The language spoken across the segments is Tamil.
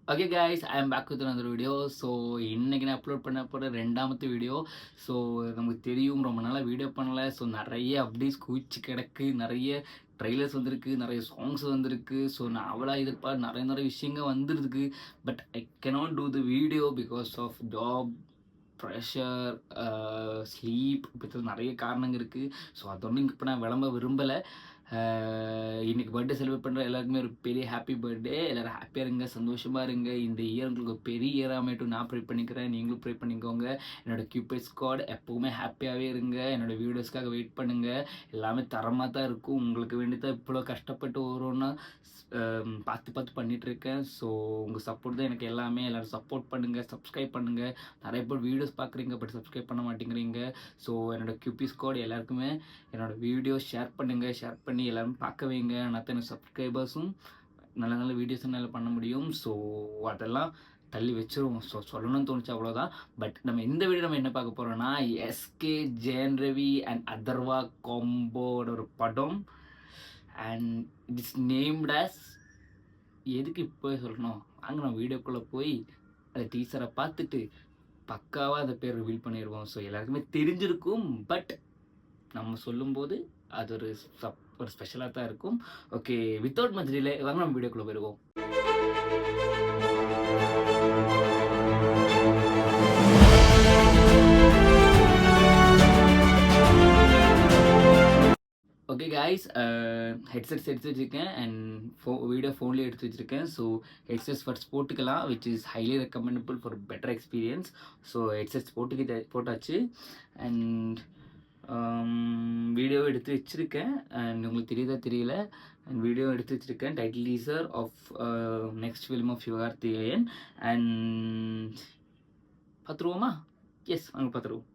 Okay guys, I am back with another video. So இன்றைக்கி நான் அப்லோட் பண்ண போகிற ரெண்டாமத்து வீடியோ. ஸோ நமக்கு தெரியும், ரொம்ப நாளாக வீடியோ பண்ணலை. ஸோ நிறைய அப்டேட்ஸ் குவிச்சு கிடக்கு, நிறைய ட்ரெய்லர்ஸ் வந்திருக்கு, நிறைய சாங்ஸ் வந்திருக்கு. ஸோ நான் அவளாக எதிர்பார்த்து நிறைய நிறைய விஷயங்கள் வந்துருக்கு. But I cannot do the video because of job pressure, sleep, இப்படி நிறைய காரணங்கள் இருக்குது. ஸோ அதொன்றும் இப்போ நான் விளம்ப விரும்பலை. இன்றைக்கி பர்த்டே செலிப்ரேட் பண்ணுற எல்லாருக்குமே ஒரு பெரிய ஹாப்பி பர்த்டே. எல்லோரும் ஹாப்பியாக இருங்க, சந்தோஷமாக இருங்க. இந்த இயர் உங்களுக்கு ஒரு பெரிய இயராக அமையட்டும் நான் ப்ரே பண்ணிக்கிறேன். நீங்களும் ப்ரே பண்ணிக்கோங்க. என்னோடய கியூபிட் ஸ்குவாட் எப்போவுமே ஹாப்பியாகவே இருங்க. என்னோடய வீடியோஸ்க்காக வெயிட் பண்ணுங்கள். எல்லாமே தரமாக தான் இருக்கும். உங்களுக்கு வேண்டி தான் இவ்வளோ கஷ்டப்பட்டு ஒவ்வொன்றா பார்த்து பார்த்து பண்ணிகிட்ருக்கேன். ஸோ உங்கள் சப்போர்ட் தான் எனக்கு எல்லாமே. எல்லோரும் சப்போர்ட் பண்ணுங்கள், சப்ஸ்கிரைப் பண்ணுங்கள். நிறைய பேர் வீடியோஸ் பார்க்குறீங்க, பட் சப்ஸ்கிரைப் பண்ண மாட்டேங்கிறீங்க. ஸோ என்னோடய கியூபி ஸ்குவாட் எல்லாருக்குமே என்னோடய வீடியோ ஷேர் பண்ணுங்கள். ஷேர் பண்ணி எல்லோரும் பார்க்க வைங்க. அத்தனை சப்ஸ்கிரைபர்ஸும் நல்ல நல்ல வீடியோஸ் என்னால் பண்ண முடியும். ஸோ அதெல்லாம் தள்ளி வச்சிருவோம். ஸோ சொல்லணும்னு தோணுச்சு, அவ்வளோதான். பட் நம்ம இந்த வீடியோ நம்ம என்ன பார்க்க போகிறோன்னா, எஸ்கே, ஜெயன் ரவி அண்ட் அதர்வா காம்போட ஒரு படம். அண்ட் இட்ஸ் நேம்ட் அஸ், எதுக்கு இப்போ சொல்லணும், வாங்க நம்ம வீடியோக்குள்ளே போய் அந்த டீசரை பார்த்துட்டு பக்காவாக அதை பேர் ரிவீல் பண்ணிடுவோம். ஸோ எல்லாருக்குமே தெரிஞ்சிருக்கும், பட் நம்ம சொல்லும்போது அது ஒரு ஸ்பெஷலாக தான் இருக்கும். ஓகே, வித்தவுட் மச் டிலே வாங்க நம்ம வீடியோக்குள்ளே போயிடுவோம். ஓகே கைஸ், ஹெட்செட்ஸ் எடுத்து வச்சுருக்கேன் அண்ட் வீடியோ ஃபோன்லேயே எடுத்து வச்சுருக்கேன். ஸோ ஹெட்செட்ஸ் ஃபர்ஸ்ட் போட்டுக்கலாம், which is highly recommendable for better experience. So headsets போட்டாச்சு அண்ட் வீடியோ எடுத்து வச்சுருக்கேன். அண்ட் உங்களுக்கு தெரியுதா தெரியல, அண்ட் வீடியோ எடுத்து வச்சுருக்கேன். Title teaser of next film of Sivakarthikeyan. And பார்த்துருவோமா? எஸ், வாங்க பார்த்துருவோம்.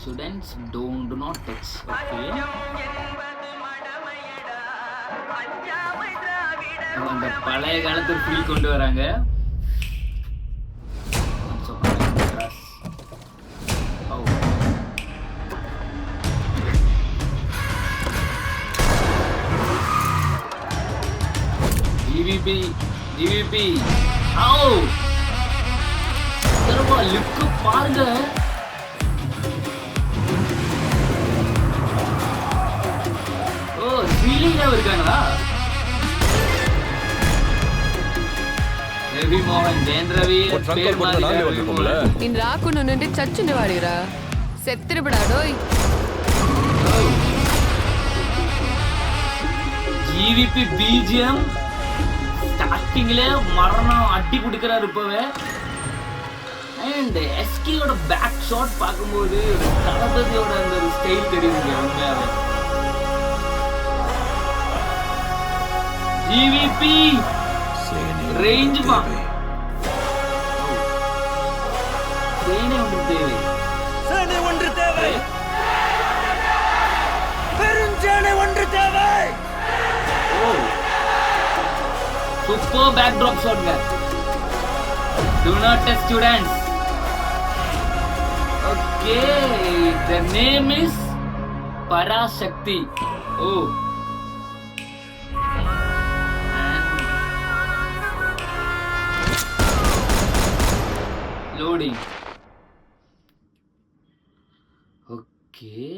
Students, do not touch. Okay. அந்த பழைய காலத்து ஃபீல் கொண்டு வராங்க. ஜிவிபி லுக்கு பாருங்க. இருக்காங்களா? ரவி மோகன், ஜெயன் ரவி பேர் மாதிரி இன் ராக்குன்னு நின்று சச்சுன்னு வாடிரா செத்துருபடாடோய். ஜிவிபி பிஜிஎம் ஸ்டார்டிங்ல மரணம் அட்டி குடிக்கிறாரு இப்பவே. அண்ட் எஸ்கேயோட பேக் ஷாட் பார்க்கும்போது தளபதியோட அந்த ஒரு ஸ்டைல் தெரியுங்க உண்மையாவே. ஜிவிபி ரேஞ்ச் மா சேனை ஒன்று தேவை, பெருஞ்சேனை ஒன்று தேவை. சூப்பர் பேக் டிராப் ஷாட்ங்க. Do not test students. Okay, the name is Parashakti. Oh. Loading. Okay.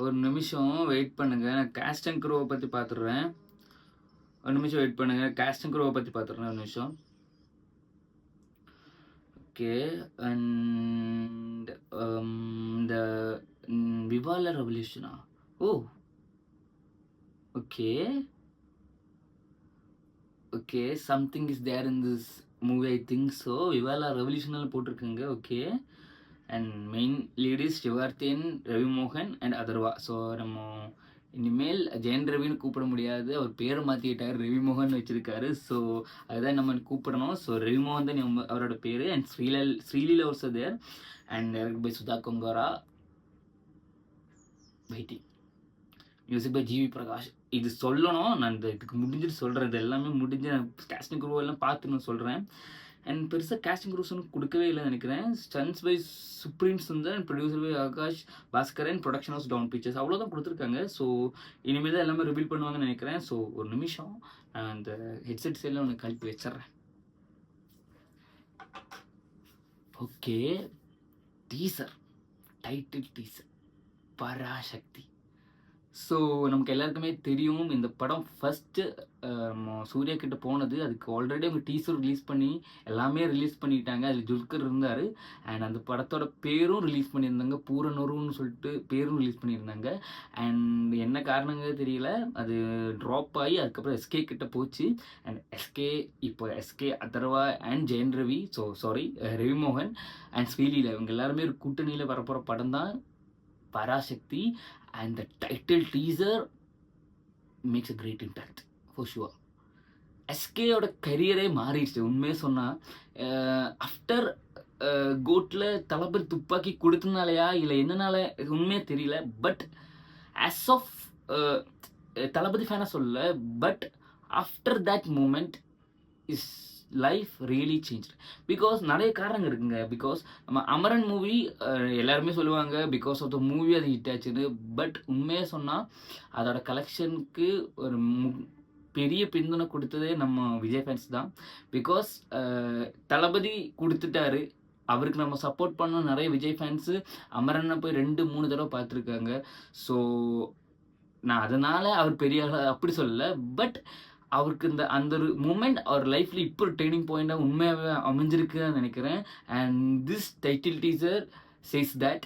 ஒரு நிமிஷம் வெயிட் பண்ணுங்க, நான் காஸ்ட் அண்ட் க்ரூவை பற்றி பார்த்துடுறேன். ஒரு நிமிஷம் வெயிட் பண்ணுங்க, காஸ்ட் அண்ட் க்ரூவை பற்றி பார்த்துடுறேன் ஒரு நிமிஷம். ஓகே, அண்ட் இந்த விவால ரெவல்யூஷனா? Oh okay okay, something is there in this movie, I think so. Viva la ரெவல்யூஷனில் போட்டிருக்குங்க. Okay, and main leads Sivakarthikeyan, Ravi மோகன் அண்ட் அதர்வா. ஸோ நம்ம இனிமேல் ஜெயன் ரவின்னு கூப்பிட முடியாது, அவர் பேரை மாற்றிக்கிட்டார், ரவி மோகன் வச்சுருக்காரு. ஸோ அதுதான் நம்ம கூப்பிடணும். ஸோ ரவி மோகன் தான் அவரோட பேர். And Sreeleela also there and direct by Sudha Kongara. Waiting. Music by G V Prakash. இது சொல்லணும், நான் இதுக்கு முடிஞ்சிட்டு சொல்கிறேன். இது எல்லாமே முடிஞ்சு நான் காஸ்டிங் குரூவெல்லாம் பார்த்து நான் சொல்கிறேன். அண்ட் பெருசாக கேஸ்டிங் க்ரூஸ் ஒன்றும் கொடுக்கவே இல்லைன்னு நினைக்கிறேன். Stunts by Supreme Sundar and producer by Aakash Baskar and production house Dawn Pictures அவ்வளோதான் கொடுத்துருக்காங்க. ஸோ இனிமேல் தான் எல்லாமே ரிவீல் பண்ணுவாங்கன்னு நினைக்கிறேன். ஸோ ஒரு நிமிஷம் நான் அந்த ஹெட்செட் சைடில் ஒன்று கழிப்பு வச்சிட்றேன். Okay, teaser, title teaser Parasakthi. So நமக்கு எல்லாருக்குமே தெரியும் இந்த படம் ஃபஸ்ட்டு சூர்யா கிட்ட போனது. அதுக்கு ஆல்ரெடி அவங்க டீசர் ரிலீஸ் பண்ணி எல்லாமே ரிலீஸ் பண்ணிட்டாங்க. அதில் துல்கர் இருந்தார். அண்ட் அந்த படத்தோட பேரும் ரிலீஸ் பண்ணியிருந்தாங்க, பூரனொருன்னு சொல்லிட்டு பேரும் ரிலீஸ் பண்ணியிருந்தாங்க. அண்ட் என்ன காரணங்க தெரியல, அது ட்ராப் ஆகி அதுக்கப்புறம் எஸ்கே கிட்ட போச்சு. அண்ட் எஸ்கே இப்போ SK Atharva and Jayan Ravi, Ravi Mohan and Sreeleela இவங்க எல்லாருமே ஒரு கூட்டணியில் வரப்போகிற படம் தான் Parasakthi. And the title teaser makes a great impact for sure. எஸ்கேயோட கரியரே மாறிடுச்சு உண்மையே சொன்னால். ஆஃப்டர் கோட்டில் தளபதி துப்பாக்கி கொடுத்தனாலையா இல்லை என்னனால உண்மையே தெரியல. பட் ஆஸ் ஆஃப் தளபதி ஃபேனாக சொல்லல, but after that moment is life really change. Because நிறைய காரணங்கள் இருக்குங்க. பிகாஸ் நம்ம அமரன் மூவி எல்லாருமே சொல்லுவாங்க பிகாஸ் ஆஃப் த மூவி அது ஹிட் ஆச்சுன்னு. பட் உண்மையாக சொன்னால் அதோட கலெக்ஷனுக்கு ஒரு பெரிய பிந்துணை கொடுத்ததே நம்ம விஜய் ஃபேன்ஸ் தான். பிகாஸ் தளபதி கொடுத்துட்டாரு, அவருக்கு நம்ம சப்போர்ட் பண்ணோம். நிறைய விஜய் ஃபேன்ஸு அமரனை போய் 2-3 தடவை பார்த்துருக்காங்க. ஸோ நான் அதனால் அவர் பெரிய அப்படி சொல்லலை. பட் அவருக்கு அந்த ஒரு மூமெண்ட் அவர் லைஃப்பில் இப்போ ஒரு டேர்னிங் பாயிண்டாக உண்மையாகவே அமைஞ்சிருக்குன்னு நினைக்கிறேன். And this title teaser says that.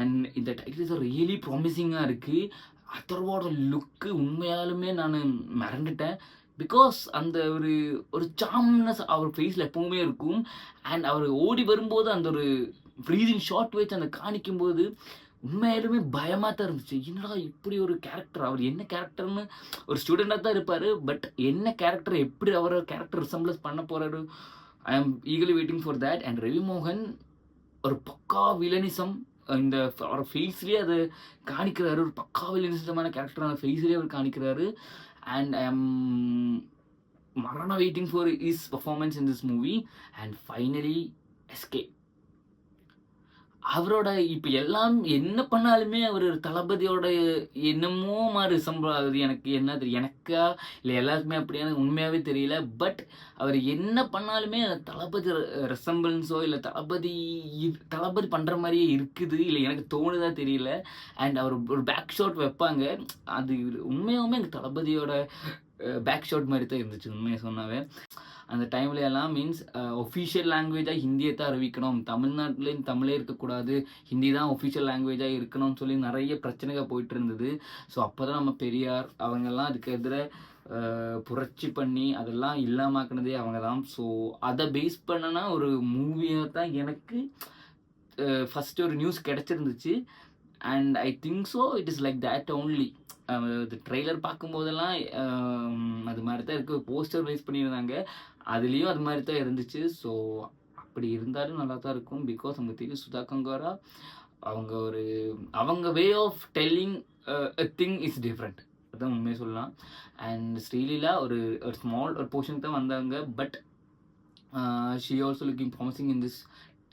And இந்த டைட்டில் டீசர் ரியலி ப்ராமிசிங்காக இருக்குது. அதர்வோட லுக்கு உண்மையாலுமே நான் மறந்துட்டேன். பிகாஸ் அந்த ஒரு சாம்னஸ் அவர் ஃபேஸில் எப்பவுமே இருக்கும். அண்ட் அவர் ஓடி வரும்போது அந்த ஒரு ஃப்ரீசிங் ஷார்ட் வச்சு அந்த காணிக்கும்போது உண்மையாலுமே பயமாக தான் இருந்துச்சு. என்னடா இப்படி ஒரு கேரக்டர், அவர் என்ன கேரக்டர்னு ஒரு ஸ்டூடெண்டாக தான் இருப்பார். பட் என்ன கேரக்டர், எப்படி அவர் கேரக்டர் ரிசம்பிளஸ் பண்ண போகிறாரு, ஐ ஆம் eagerly waiting for that. And Ravi Mohan ஒரு பக்கா வில்லனிசம் இந்த அவர் ஃபேஸ்லேயே அதை காணிக்கிறாரு. ஒரு பக்கா வில்லனிசமான கேரக்டர் அந்த ஃபேஸ்லேயே அவர் காணிக்கிறாரு. அண்ட் ஐ ஆம் மரண waiting for is performance in this movie. And finally SK அவரோட இப்போ எல்லாம் என்ன பண்ணாலுமே அவர் தளபதியோட என்னமோ மாதிரி ரிசம்பிள் ஆகுது. எனக்கு என்ன தெரியும், எனக்கா இல்லை எல்லாருக்குமே அப்படியான உண்மையாகவே தெரியல. பட் அவர் என்ன பண்ணாலுமே தளபதி ரெசம்பிளன்ஸோ இல்லை தளபதி பண்ணுற மாதிரியே இருக்குது, இல்லை எனக்கு தோணுதா தெரியல. அண்ட் அவர் ஒரு பேக் ஷாட் வைப்பாங்க, அது உண்மையாகவுமே எனக்கு தளபதியோட பேக் ஷாட் மாதிரி தான் இருந்துச்சு உண்மையாக சொன்னாவே. அந்த டைமில் எல்லாம் மீன்ஸ் ஒஃபிஷியல் லாங்குவேஜாக ஹிந்தியை தான் அறிவிக்கணும், தமிழ்நாட்டில் தமிழே இருக்கக்கூடாது, ஹிந்தி தான் ஒஃபிஷியல் லாங்குவேஜாக இருக்கணும்னு சொல்லி நிறைய பிரச்சனைகள் போயிட்டு இருந்தது. ஸோ அப்போ தான் நம்ம பெரியார் அவங்கெல்லாம் அதுக்கு எதிராக புரட்சி பண்ணி அதெல்லாம் இல்லாமாக்குனதே அவங்க தான். ஸோ அதை பேஸ் பண்ணனா ஒரு மூவியாக தான் எனக்கு ஃபஸ்ட்டு ஒரு நியூஸ் கிடச்சிருந்துச்சு. And I think so it is like that only. இது ட்ரெய்லர் பார்க்கும்போதெல்லாம் அது மாதிரி தான் இருக்குது. போஸ்டர் ரிலீஸ் பண்ணியிருந்தாங்க, அதுலேயும் அது மாதிரி தான் இருந்துச்சு. ஸோ அப்படி இருந்தாலும் நல்லா தான் இருக்கும். பிகாஸ் அவங்க தெரியும் சுதா கங்காரா அவங்க way of telling a thing is different, அதுதான் உண்மையை சொல்லலாம். அண்ட் ஸ்ரீலீலா ஒரு ஸ்மால் ஒரு போர்ஷன் தான் வந்தாங்க. But she also looking promising in this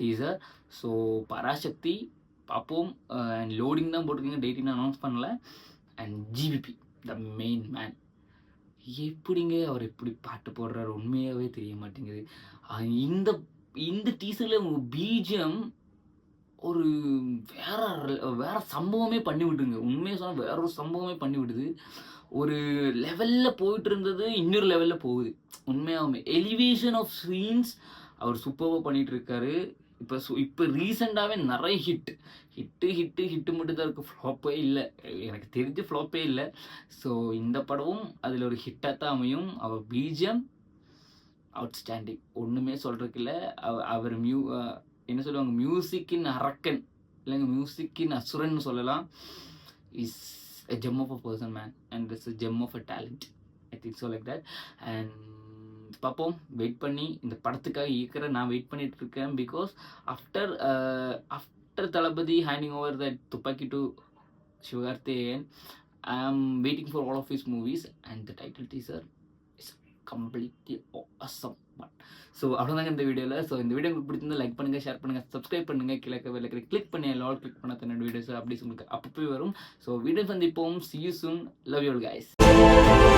teaser. So Parasakthi பார்ப்போம். அண்ட் லோடிங் தான் போட்டிருக்கீங்க, டேட்டிங் அனௌன்ஸ் பண்ணல. And GVP the main man, எப்படிங்க அவர் எப்படி பாட்டு போடுறாரு உண்மையாகவே தெரிய மாட்டேங்குது. இந்த டீசரில் பிஜிஎம் ஒரு வேற சம்பவமே பண்ணி விடுங்க. உண்மையாக சொன்னால் வேற ஒரு சம்பவமே பண்ணி விடுது. ஒரு லெவலில் போயிட்டு இருந்தது இன்னொரு லெவலில் போகுது. உண்மையாகவுமே எலிவேஷன் ஆஃப் சீன்ஸ் அவர் சூப்பராக பண்ணிகிட்டு இருக்காரு. இப்போ ரீசெண்டாகவே நிறைய ஹிட்டு மட்டும் தான் இருக்குது, ஃப்ளாப்பே இல்லை. எனக்கு தெரிஞ்சு ஃப்ளாப்பே இல்லை. ஸோ இந்த படமும் அதில் ஒரு ஹிட்டாக தான் அமையும். அவர் பிஜிஎம் அவுட்ஸ்டாண்டிங், ஒன்றுமே சொல்கிறதுக்கு இல்லை. அவர் என்ன சொல்லுவாங்க, மியூசிக்கின் அரக்கன் இல்லைங்க, மியூசிக்கின் அசுரன் சொல்லலாம். Is a gem of a person man, and it's a gem of a talent, I think so like that. And பார்ப்போம், வெயிட் பண்ணி இந்த படத்துக்காக ஈக்கிற நான் வெயிட் பண்ணிட்டு இருக்கேன். Because after Thalapathy handing over that Thuppakki to Sivakarthikeyan, I am waiting for all of his movies, and the title teaser is completely awesome. So அவ்வளோதாங்க இந்த வீடியோவில். ஸோ இந்த வீடியோ உங்களுக்கு பிடிச்சிருந்தா லைக் பண்ணுங்கள், ஷேர் பண்ணுங்கள், சப்ஸ்கிரைப் பண்ணுங்கள், கீழே கிளிக் பண்ணி ஆல் கிளிக் பண்ண தன்னோட வீடியோஸ் அப்படி உங்களுக்கு அப்பப்போ வரும். ஸோ வீடியோ சந்திப்போம். See you soon. Love you all guys.